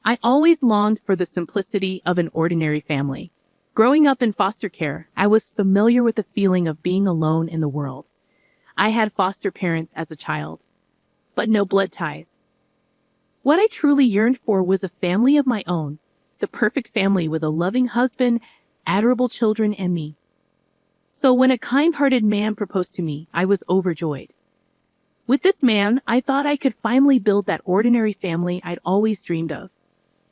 I always longed for the simplicity of an ordinary family. Growing up in foster care, I was familiar with the feeling of being alone in the world. I had foster parents as a child, but no blood ties. What I truly yearned for was a family of my own, the perfect family with a loving husband, adorable children, and me. So when a kind-hearted man proposed to me, I was overjoyed. With this man, I thought I could finally build that ordinary family I'd always dreamed of.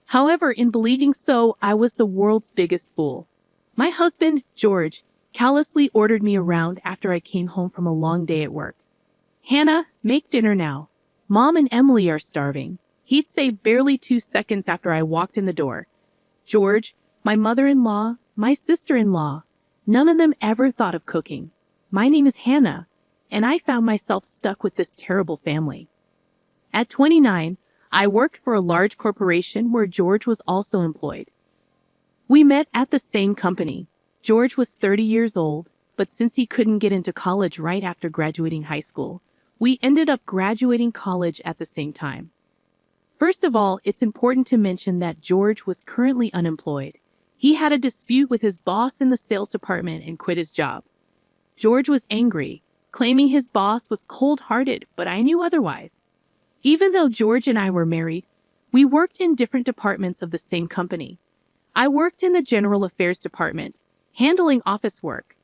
However, in believing so, I was the world's biggest fool. My husband, George, callously ordered me around after I came home from a long day at work. "Hannah, make dinner now. Mom and Emily are starving," he'd say barely 2 seconds after I walked in the door. George, my mother-in-law, my sister-in-law, none of them ever thought of cooking. My name is Hannah, and I found myself stuck with this terrible family. At 29, I worked for a large corporation where George was also employed. We met at the same company. George was 30 years old, but since he couldn't get into college right after graduating high school, we ended up graduating college at the same time. First of all, it's important to mention that George was currently unemployed. He had a dispute with his boss in the sales department and quit his job. George was angry, claiming his boss was cold-hearted, but I knew otherwise. Even though George and I were married, we worked in different departments of the same company. I worked in the general affairs department, handling office work.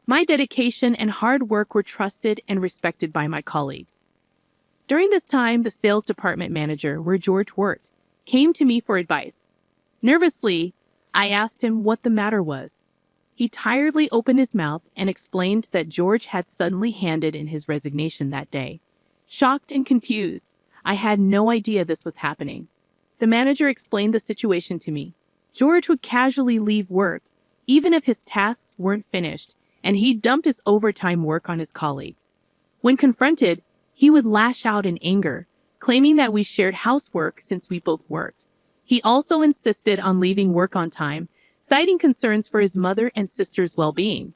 My dedication and hard work were trusted and respected by my colleagues. During this time, the sales department manager, where George worked, came to me for advice. Nervously, I asked him what the matter was. He tiredly opened his mouth and explained that George had suddenly handed in his resignation that day. Shocked and confused, I had no idea this was happening. The manager explained the situation to me. George would casually leave work, even if his tasks weren't finished, and he'd dump his overtime work on his colleagues. When confronted, he would lash out in anger, claiming that we shared housework since we both worked. He also insisted on leaving work on time, citing concerns for his mother and sister's well-being.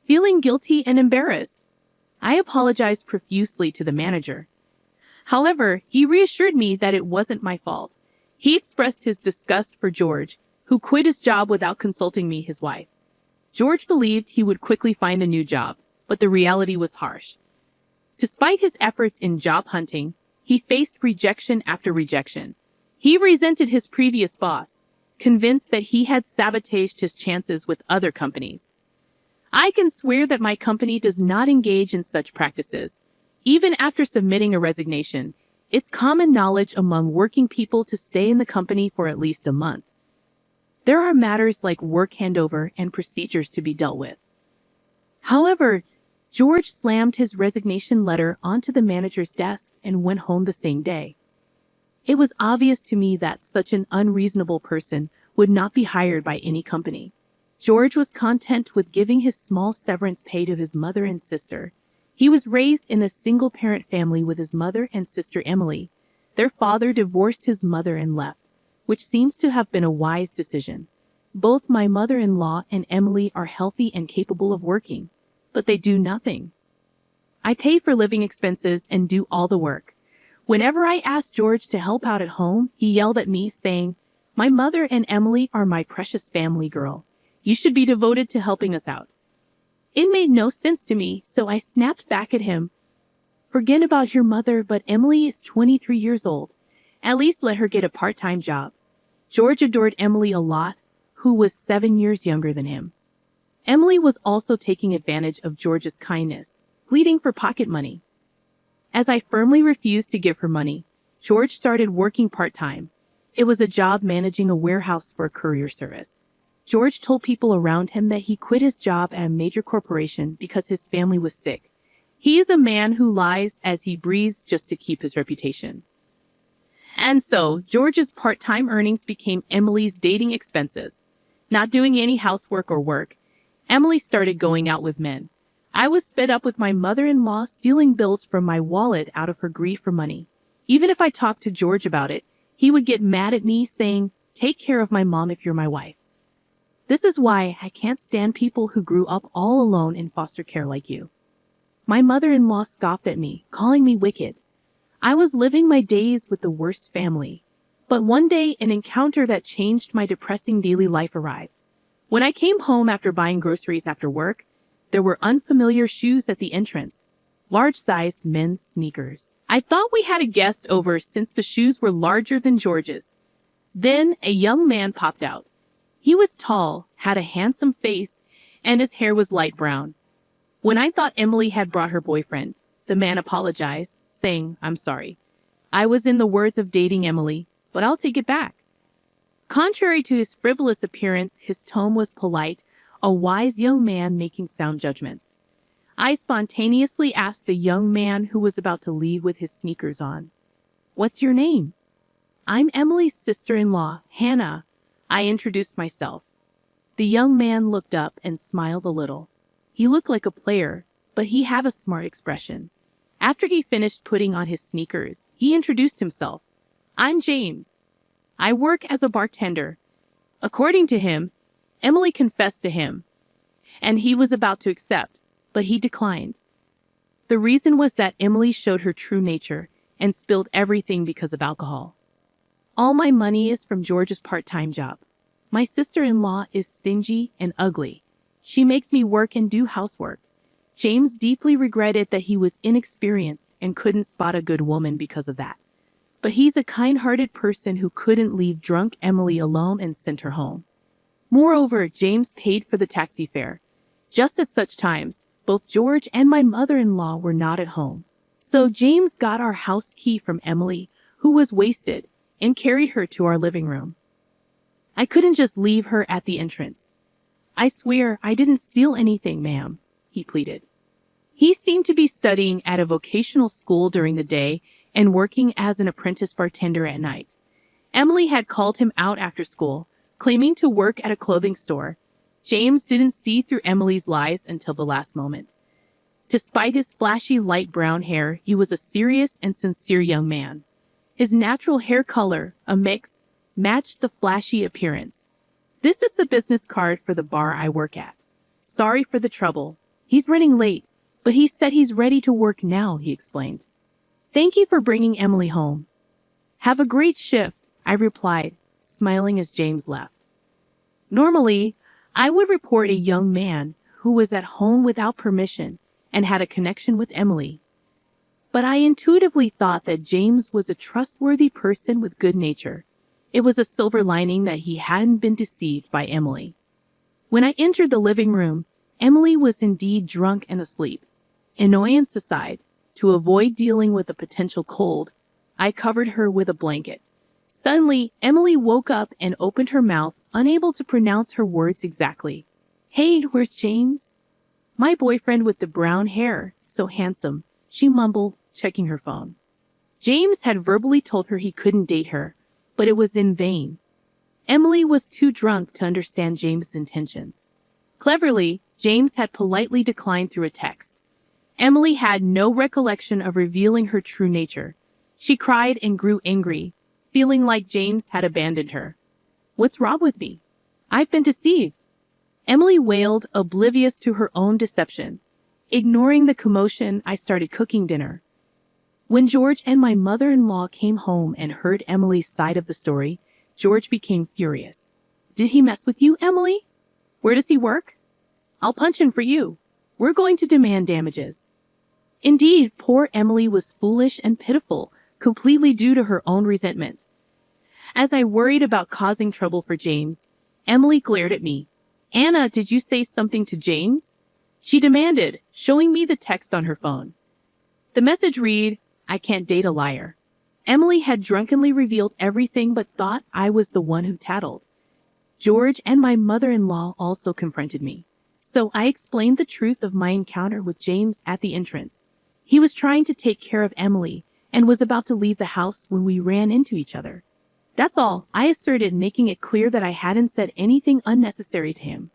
Feeling guilty and embarrassed, I apologized profusely to the manager. However, he reassured me that it wasn't my fault. He expressed his disgust for George, who quit his job without consulting me, his wife. George believed he would quickly find a new job, but the reality was harsh. Despite his efforts in job hunting, he faced rejection after rejection. He resented his previous boss, convinced that he had sabotaged his chances with other companies. I can swear that my company does not engage in such practices. Even after submitting a resignation, it's common knowledge among working people to stay in the company for at least a month. There are matters like work handover and procedures to be dealt with. However, George slammed his resignation letter onto the manager's desk and went home the same day. It was obvious to me that such an unreasonable person would not be hired by any company. George was content with giving his small severance pay to his mother and sister. He was raised in a single-parent family with his mother and sister Emily. Their father divorced his mother and left, which seems to have been a wise decision. Both my mother-in-law and Emily are healthy and capable of working, but they do nothing. I pay for living expenses and do all the work. Whenever I asked George to help out at home, he yelled at me saying, "My mother and Emily are my precious family, girl. You should be devoted to helping us out." It made no sense to me, so I snapped back at him. "Forget about your mother, but Emily is 23 years old. At least let her get a part-time job." George adored Emily a lot, who was 7 years younger than him. Emily was also taking advantage of George's kindness, pleading for pocket money. As I firmly refused to give her money, George started working part-time. It was a job managing a warehouse for a courier service. George told people around him that he quit his job at a major corporation because his family was sick. He is a man who lies as he breathes just to keep his reputation. And so, George's part-time earnings became Emily's dating expenses. Not doing any housework or work, Emily started going out with men. I was fed up with my mother-in-law stealing bills from my wallet out of her grief for money. Even if I talked to George about it, he would get mad at me saying, "Take care of my mom if you're my wife." This is why I can't stand people who grew up all alone in foster care like you. My mother-in-law scoffed at me, calling me wicked. I was living my days with the worst family. But one day, an encounter that changed my depressing daily life arrived. When I came home after buying groceries after work, there were unfamiliar shoes at the entrance. Large-sized men's sneakers. I thought we had a guest over since the shoes were larger than George's. Then a young man popped out. He was tall, had a handsome face, and his hair was light brown. When I thought Emily had brought her boyfriend, the man apologized, saying, "I'm sorry. I was in the words of dating Emily, but I'll take it back." Contrary to his frivolous appearance, his tone was polite, a wise young man making sound judgments. I spontaneously asked the young man who was about to leave with his sneakers on, "What's your name?" "I'm Emily's sister-in-law, Hannah," I introduced myself. The young man looked up and smiled a little. He looked like a player, but he had a smart expression. After he finished putting on his sneakers, he introduced himself. "I'm James. I work as a bartender." According to him, Emily confessed to him, and he was about to accept, but he declined. The reason was that Emily showed her true nature and spilled everything because of alcohol. "All my money is from George's part-time job. My sister-in-law is stingy and ugly. She makes me work and do housework." James deeply regretted that he was inexperienced and couldn't spot a good woman because of that. But he's a kind-hearted person who couldn't leave drunk Emily alone and sent her home. Moreover, James paid for the taxi fare. Just at such times, both George and my mother-in-law were not at home. So James got our house key from Emily, who was wasted, and carried her to our living room. I couldn't just leave her at the entrance. "I swear I didn't steal anything, ma'am," he pleaded. He seemed to be studying at a vocational school during the day and working as an apprentice bartender at night. Emily had called him out after school, claiming to work at a clothing store. James didn't see through Emily's lies until the last moment. Despite his flashy light brown hair, he was a serious and sincere young man. His natural hair color, a mix, matched the flashy appearance. "This is the business card for the bar I work at. Sorry for the trouble. He's running late, but he said he's ready to work now," he explained. "Thank you for bringing Emily home." "Have a great shift," I replied, smiling as James left. Normally, I would report a young man who was at home without permission and had a connection with Emily. But I intuitively thought that James was a trustworthy person with good nature. It was a silver lining that he hadn't been deceived by Emily. When I entered the living room, Emily was indeed drunk and asleep. Annoyance aside, to avoid dealing with a potential cold, I covered her with a blanket. Suddenly, Emily woke up and opened her mouth, unable to pronounce her words exactly. "Hey, where's James?" "My boyfriend with the brown hair, so handsome," she mumbled, checking her phone. James had verbally told her he couldn't date her, but it was in vain. Emily was too drunk to understand James's intentions. Cleverly, James had politely declined through a text. Emily had no recollection of revealing her true nature. She cried and grew angry, feeling like James had abandoned her. "What's wrong with me? I've been deceived," Emily wailed, oblivious to her own deception. Ignoring the commotion, I started cooking dinner. When George and my mother-in-law came home and heard Emily's side of the story, George became furious. "Did he mess with you, Emily? Where does he work? I'll punch him for you. We're going to demand damages." Indeed, poor Emily was foolish and pitiful, completely due to her own resentment. As I worried about causing trouble for James, Emily glared at me. "Anna, did you say something to James?" she demanded, showing me the text on her phone. The message read, "I can't date a liar." Emily had drunkenly revealed everything but thought I was the one who tattled. George and my mother-in-law also confronted me. So I explained the truth of my encounter with James at the entrance. He was trying to take care of Emily and was about to leave the house when we ran into each other. "That's all," I asserted, making it clear that I hadn't said anything unnecessary to him.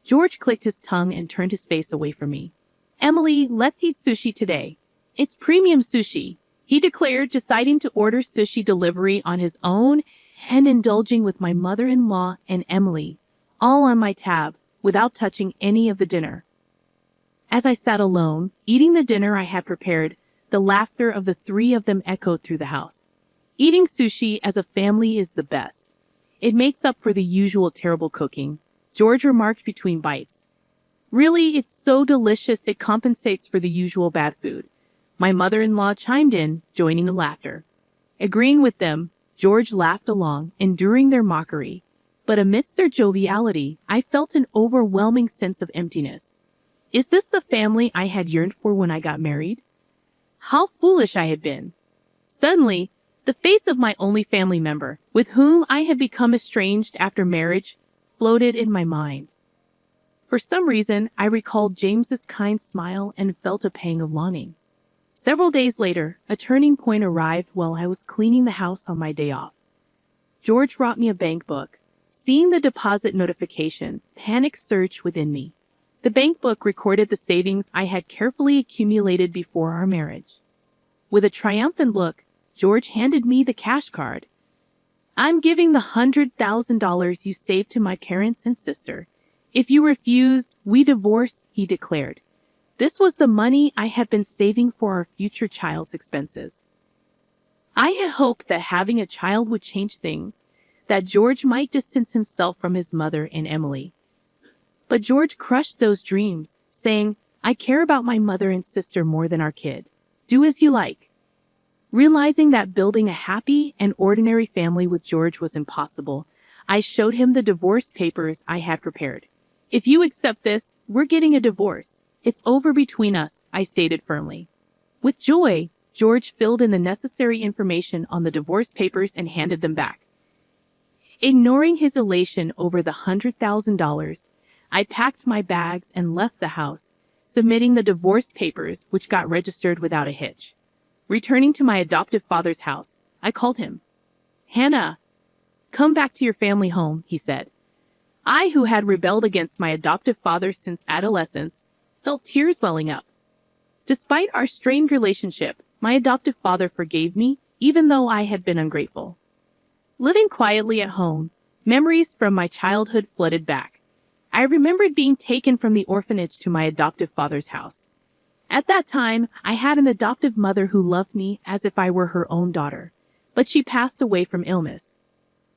George clicked his tongue and turned his face away from me. "Emily, let's eat sushi today. It's premium sushi," he declared, deciding to order sushi delivery on his own and indulging with my mother-in-law and Emily, all on my tab, without touching any of the dinner. As I sat alone, eating the dinner I had prepared, the laughter of the three of them echoed through the house. Eating sushi as a family is the best. It makes up for the usual terrible cooking, George remarked between bites. Really, it's so delicious it compensates for the usual bad food. My mother-in-law chimed in, joining the laughter. Agreeing with them, George laughed along, enduring their mockery. But amidst their joviality, I felt an overwhelming sense of emptiness. Is this the family I had yearned for when I got married? How foolish I had been. Suddenly, the face of my only family member, with whom I had become estranged after marriage, floated in my mind. For some reason, I recalled James's kind smile and felt a pang of longing. Several days later, a turning point arrived while I was cleaning the house on my day off. George brought me a bank book. Seeing the deposit notification, panic surged within me. The bank book recorded the savings I had carefully accumulated before our marriage. With a triumphant look, George handed me the cash card. I'm giving the $100,000 you saved to my parents and sister. If you refuse, we divorce, he declared. This was the money I had been saving for our future child's expenses. I had hoped that having a child would change things, that George might distance himself from his mother and Emily. But George crushed those dreams, saying, I care about my mother and sister more than our kid. Do as you like. Realizing that building a happy and ordinary family with George was impossible, I showed him the divorce papers I had prepared. If you accept this, we're getting a divorce. It's over between us, I stated firmly. With joy, George filled in the necessary information on the divorce papers and handed them back. Ignoring his elation over the $100,000, I packed my bags and left the house, submitting the divorce papers, which got registered without a hitch. Returning to my adoptive father's house, I called him. Hannah, come back to your family home, he said. I, who had rebelled against my adoptive father since adolescence, felt tears welling up. Despite our strained relationship, my adoptive father forgave me, even though I had been ungrateful. Living quietly at home, memories from my childhood flooded back. I remembered being taken from the orphanage to my adoptive father's house. At that time, I had an adoptive mother who loved me as if I were her own daughter, but she passed away from illness.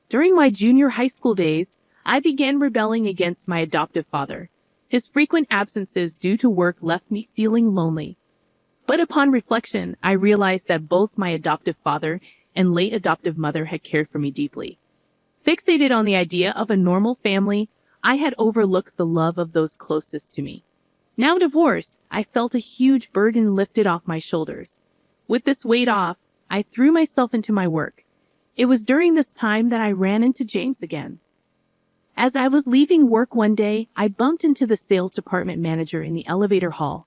During my junior high school days, I began rebelling against my adoptive father. His frequent absences due to work left me feeling lonely. But upon reflection, I realized that both my adoptive father and late adoptive mother had cared for me deeply. Fixated on the idea of a normal family, I had overlooked the love of those closest to me. Now divorced, I felt a huge burden lifted off my shoulders. With this weight off, I threw myself into my work. It was during this time that I ran into James again. As I was leaving work one day, I bumped into the sales department manager in the elevator hall.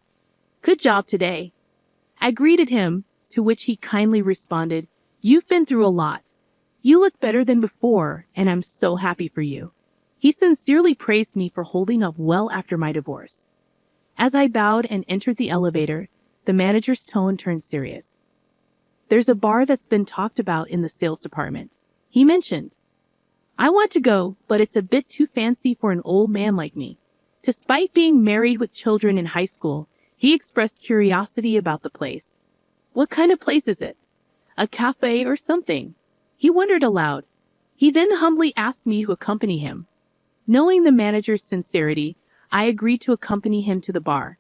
Good job today. I greeted him, to which he kindly responded, You've been through a lot. You look better than before, and I'm so happy for you. He sincerely praised me for holding up well after my divorce. As I bowed and entered the elevator, the manager's tone turned serious. There's a bar that's been talked about in the sales department, he mentioned. I want to go, but it's a bit too fancy for an old man like me. Despite being married with children in high school, he expressed curiosity about the place. What kind of place is it? A cafe or something? He wondered aloud. He then humbly asked me to accompany him. Knowing the manager's sincerity, I agreed to accompany him to the bar.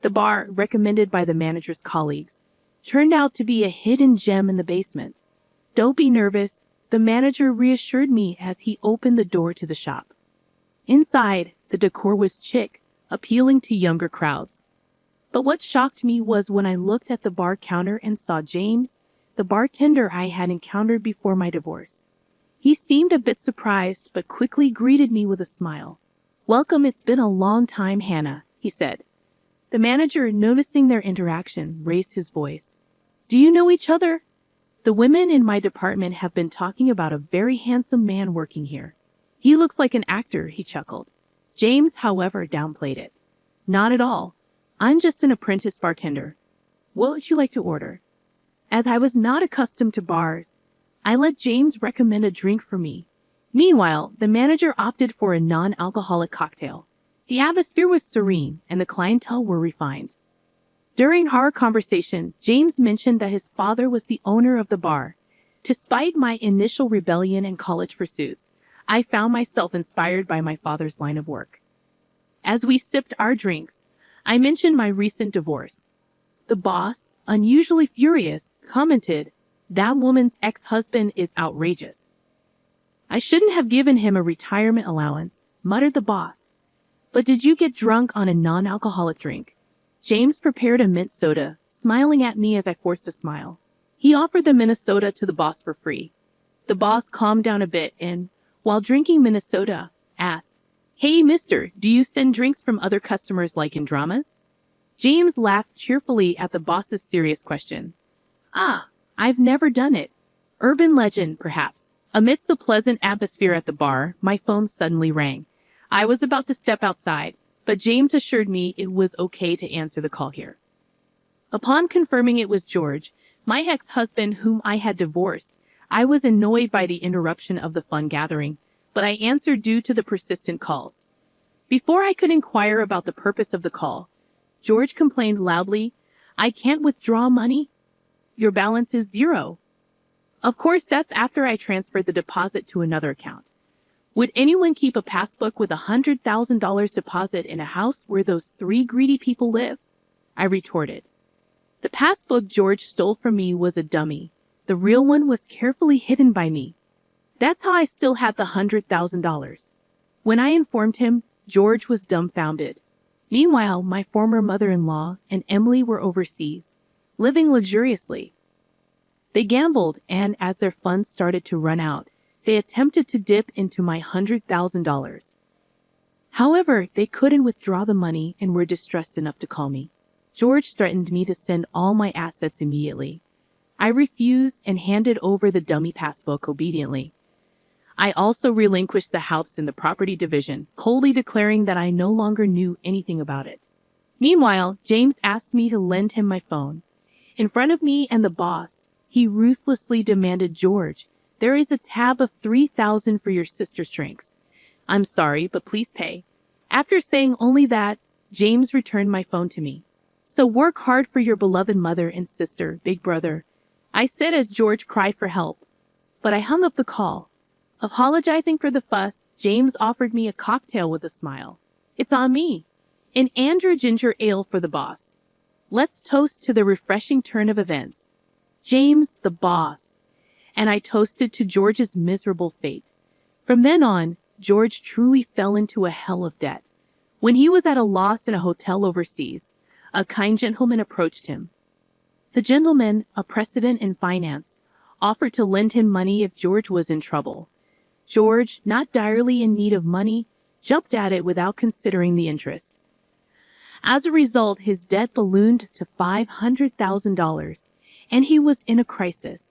The bar, recommended by the manager's colleagues, turned out to be a hidden gem in the basement. Don't be nervous, the manager reassured me as he opened the door to the shop. Inside, the decor was chic, appealing to younger crowds. But what shocked me was when I looked at the bar counter and saw James, the bartender I had encountered before my divorce. He seemed a bit surprised but quickly greeted me with a smile. Welcome, it's been a long time, Hannah, he said. The manager, noticing their interaction, raised his voice. Do you know each other? The women in my department have been talking about a very handsome man working here. He looks like an actor, he chuckled. James, however, downplayed it. Not at all. I'm just an apprentice bartender. What would you like to order? As I was not accustomed to bars, I let James recommend a drink for me. Meanwhile, the manager opted for a non-alcoholic cocktail. The atmosphere was serene and the clientele were refined. During our conversation, James mentioned that his father was the owner of the bar. Despite my initial rebellion and college pursuits, I found myself inspired by my father's line of work. As we sipped our drinks, I mentioned my recent divorce. The boss, unusually furious, commented, "That woman's ex-husband is outrageous." "I shouldn't have given him a retirement allowance," muttered the boss. "But did you get drunk on a non-alcoholic drink?" James prepared a mint soda, smiling at me as I forced a smile. He offered the Minnesota to the boss for free. The boss calmed down a bit and, while drinking Minnesota, asked, "Hey, mister, do you send drinks from other customers like in dramas?" James laughed cheerfully at the boss's serious question. "Ah, I've never done it. Urban legend, perhaps." Amidst the pleasant atmosphere at the bar, my phone suddenly rang. I was about to step outside, but James assured me it was okay to answer the call here. Upon confirming it was George, my ex-husband whom I had divorced, I was annoyed by the interruption of the fun gathering, but I answered due to the persistent calls. Before I could inquire about the purpose of the call, George complained loudly, "I can't withdraw money. Your balance is zero." Of course, that's after I transferred the deposit to another account. Would anyone keep a passbook with $100,000 deposit in a house where those three greedy people live? I retorted. The passbook George stole from me was a dummy. The real one was carefully hidden by me. That's how I still had the $100,000. When I informed him, George was dumbfounded. Meanwhile, my former mother-in-law and Emily were overseas, living luxuriously. They gambled, and as their funds started to run out, they attempted to dip into my $100,000. However, they couldn't withdraw the money and were distressed enough to call me. George threatened me to send all my assets immediately. I refused and handed over the dummy passbook obediently. I also relinquished the house in the property division, coldly declaring that I no longer knew anything about it. Meanwhile, James asked me to lend him my phone. In front of me and the boss, he ruthlessly demanded, "George, there is a tab of $3,000 for your sister's drinks. I'm sorry, but please pay." After saying only that, James returned my phone to me. "So work hard for your beloved mother and sister, big brother," I said as George cried for help. But I hung up the call. Apologizing for the fuss, James offered me a cocktail with a smile. "It's on me. An Andrew ginger ale for the boss. Let's toast to the refreshing turn of events. James, the boss." And I toasted to George's miserable fate. From then on, George truly fell into a hell of debt. When he was at a loss in a hotel overseas, a kind gentleman approached him. The gentleman, a precedent in finance, offered to lend him money if George was in trouble. George, not direly in need of money, jumped at it without considering the interest. As a result, his debt ballooned to $500,000, and he was in a crisis.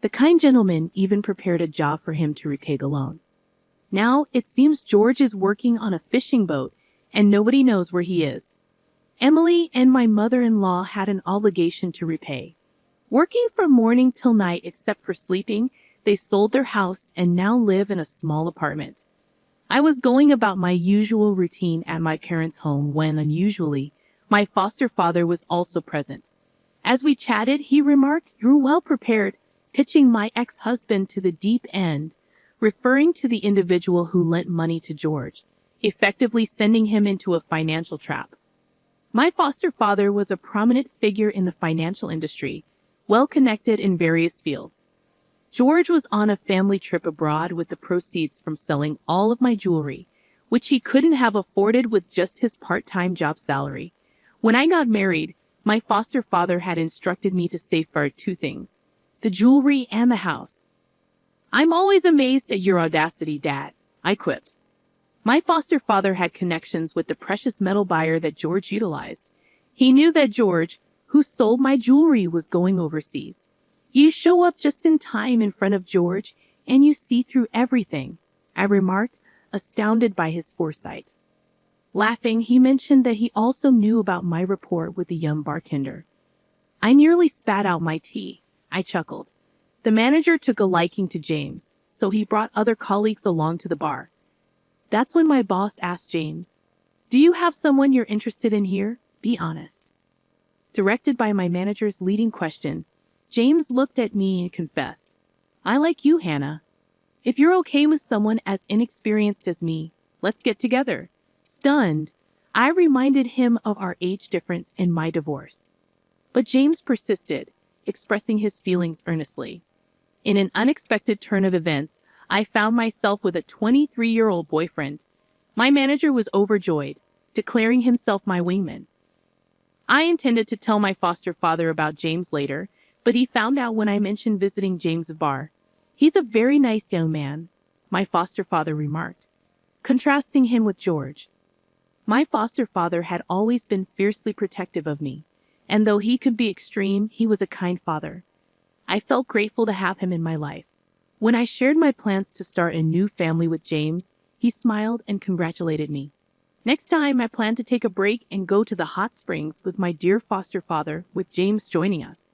The kind gentleman even prepared a job for him to repay the loan. Now, it seems George is working on a fishing boat, and nobody knows where he is. Emily and my mother-in-law had an obligation to repay. Working from morning till night except for sleeping, they sold their house and now live in a small apartment. I was going about my usual routine at my parents' home when, unusually, my foster father was also present. As we chatted, he remarked, "You're well prepared," pitching my ex-husband to the deep end, referring to the individual who lent money to George, effectively sending him into a financial trap. My foster father was a prominent figure in the financial industry, well connected in various fields. George was on a family trip abroad with the proceeds from selling all of my jewelry, which he couldn't have afforded with just his part-time job salary. When I got married, my foster father had instructed me to safeguard two things: the jewelry and the house. "I'm always amazed at your audacity, Dad," I quipped. My foster father had connections with the precious metal buyer that George utilized. He knew that George, who sold my jewelry, was going overseas. "You show up just in time in front of George, and you see through everything," I remarked, astounded by his foresight. Laughing, he mentioned that he also knew about my rapport with the young bartender. I nearly spat out my tea. I chuckled. The manager took a liking to James, so he brought other colleagues along to the bar. That's when my boss asked James, "Do you have someone you're interested in here? Be honest." Directed by my manager's leading question, James looked at me and confessed, I like you, Hannah. If you're okay with someone as inexperienced as me, let's get together. Stunned, I reminded him of our age difference in my divorce. But James persisted, expressing his feelings earnestly. In an unexpected turn of events, I found myself with a 23-year-old boyfriend. My manager was overjoyed, declaring himself my wingman. I intended to tell my foster father about James later, but he found out when I mentioned visiting James' bar. He's a very nice young man, my foster father remarked, contrasting him with George. My foster father had always been fiercely protective of me, and though he could be extreme, he was a kind father. I felt grateful to have him in my life. When I shared my plans to start a new family with James, he smiled and congratulated me. Next time, I plan to take a break and go to the hot springs with my dear foster father, with James joining us.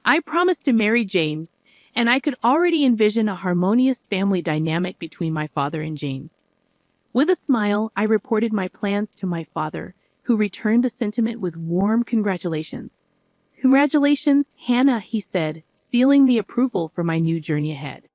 I promised to marry James, and I could already envision a harmonious family dynamic between my father and James. With a smile, I reported my plans to my father, who returned the sentiment with warm congratulations. Congratulations, Hannah, he said, sealing the approval for my new journey ahead.